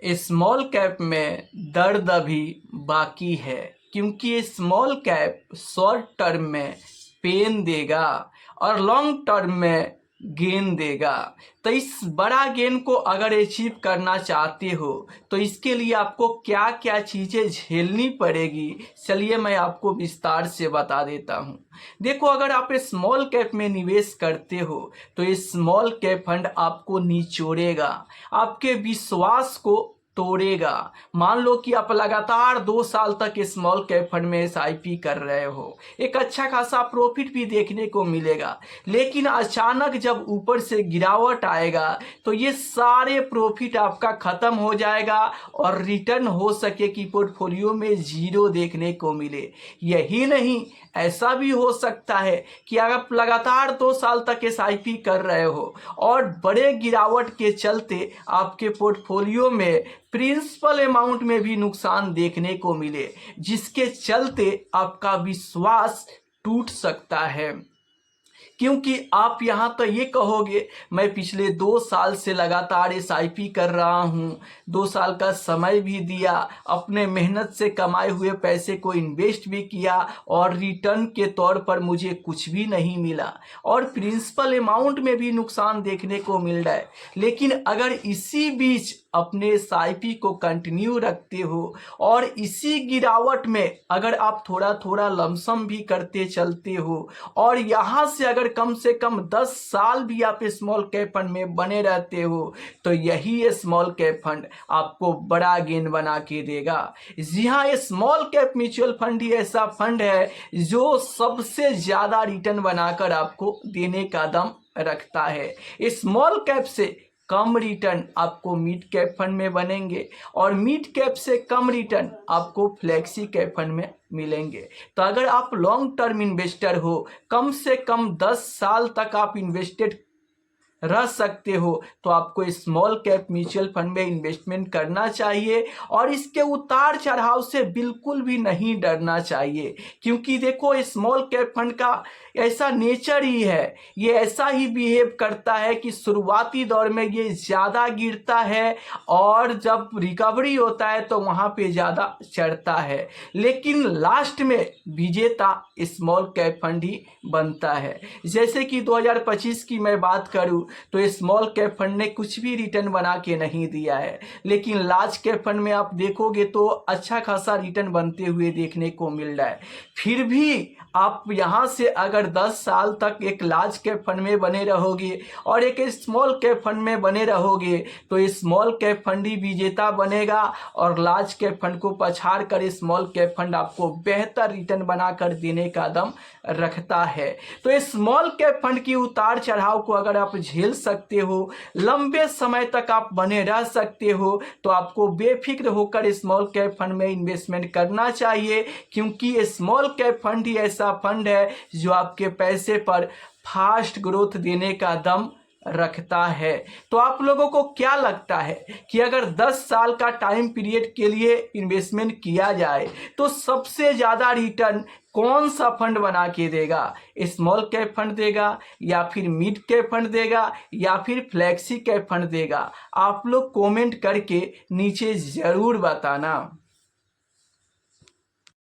Small cap में दर्द अभी बाकी है, क्योंकि स्मॉल कैप शॉर्ट टर्म में पेन देगा और लॉन्ग टर्म में गेन देगा। तो इस बड़ा गेन को अगर अचीव करना चाहते हो तो इसके लिए आपको क्या क्या चीज़ें झेलनी पड़ेगी, चलिए मैं आपको विस्तार से बता देता हूँ। देखो, अगर आप स्मॉल कैप में निवेश करते हो तो ये स्मॉल कैप फंड आपको निचोड़ेगा, आपके विश्वास को तोड़ेगा। मान लो कि आप लगातार 2 साल तक स्मॉल कैप फंड में एसआईपी कर रहे हो, एक अच्छा खासा प्रॉफिट भी देखने को मिलेगा, लेकिन अचानक जब ऊपर से गिरावट आएगा तो ये सारे प्रॉफिट आपका खत्म हो जाएगा और रिटर्न हो सके कि पोर्टफोलियो में जीरो देखने को मिले। यही नहीं, ऐसा भी हो सकता है कि अगर आप लगातार 2 साल तक एसआईपी कर रहे हो और बड़े गिरावट के चलते आपके पोर्टफोलियो में प्रिंसिपल अमाउंट में भी नुकसान देखने को मिले, जिसके चलते आपका विश्वास टूट सकता है। क्योंकि आप यहाँ तो ये कहोगे मैं पिछले 2 साल से लगातार एसआईपी कर रहा हूँ, 2 साल का समय भी दिया, अपने मेहनत से कमाए हुए पैसे को इन्वेस्ट भी किया और रिटर्न के तौर पर मुझे कुछ भी नहीं मिला और प्रिंसिपल अमाउंट में भी नुकसान देखने को मिल रहा है। लेकिन अगर इसी बीच अपने एसआईपी को कंटिन्यू रखते हो और इसी गिरावट में अगर आप थोड़ा थोड़ा लमसम भी करते चलते हो और यहाँ से अगर कम से कम 10 साल भी आप स्मॉल कैप फंड में बने रहते हो तो यही स्मॉल कैप फंड आपको बड़ा गेन बना के देगा। जी हाँ, स्मॉल कैप म्यूचुअल फंड ही ऐसा फंड है जो सबसे ज़्यादा रिटर्न बनाकर आपको देने का दम रखता है। स्मॉल कैप से कम रिटर्न आपको मिड कैप फंड में बनेंगे और मिड कैप से कम रिटर्न आपको फ्लेक्सी कैप फंड में मिलेंगे। तो अगर आप लॉन्ग टर्म इन्वेस्टर हो, कम से कम 10 साल तक आप इन्वेस्टेड रह सकते हो, तो आपको स्मॉल कैप म्यूचुअल फंड में इन्वेस्टमेंट करना चाहिए और इसके उतार चढ़ाव से बिल्कुल भी नहीं डरना चाहिए। क्योंकि देखो, स्मॉल कैप फंड का ऐसा नेचर ही है, ये ऐसा ही बिहेव करता है कि शुरुआती दौर में ये ज़्यादा गिरता है और जब रिकवरी होता है तो वहाँ पे ज़्यादा चढ़ता है, लेकिन लास्ट में विजेता स्मॉल कैप फंड ही बनता है। जैसे कि 2025 की मैं बात करूं तो स्मॉल कैप फंड ने कुछ भी रिटर्न बना के नहीं दिया है, लेकिन लार्ज कैप फंड में आप देखोगे तो अच्छा खासा रिटर्न बनते हुए देखने को मिल रहा है। फिर भी आप यहाँ से अगर 10 साल तक एक लार्ज कैप फंड में बने रहोगे और एक स्मॉल कैप फंड में बने रहोगे तो स्मॉल कैप फंड ही विजेता बनेगा और लार्ज कैप फंड को पछाड़ कर स्मॉल कैप फंड आपको बेहतर रिटर्न बनाकर देने का दम रखता है। तो स्मॉल कैप फंड की उतार चढ़ाव को अगर आप झेल सकते हो, लंबे समय तक आप बने रह सकते हो, तो आपको बेफिक्र होकर स्मॉल कैप फंड में इन्वेस्टमेंट करना चाहिए। क्योंकि स्मॉल कैप फंड ही ऐसा फंड है जो आपके पैसे पर फास्ट ग्रोथ देने का दम रखता है। तो आप लोगों को क्या लगता है कि अगर 10 साल का टाइम पीरियड के लिए इन्वेस्टमेंट किया जाए तो सबसे ज़्यादा रिटर्न कौन सा फंड बना के देगा? स्मॉल कैप फंड देगा या फिर मिड कैप फंड देगा या फिर फ्लेक्सी कैप फंड देगा? आप लोग कमेंट करके नीचे ज़रूर बताना।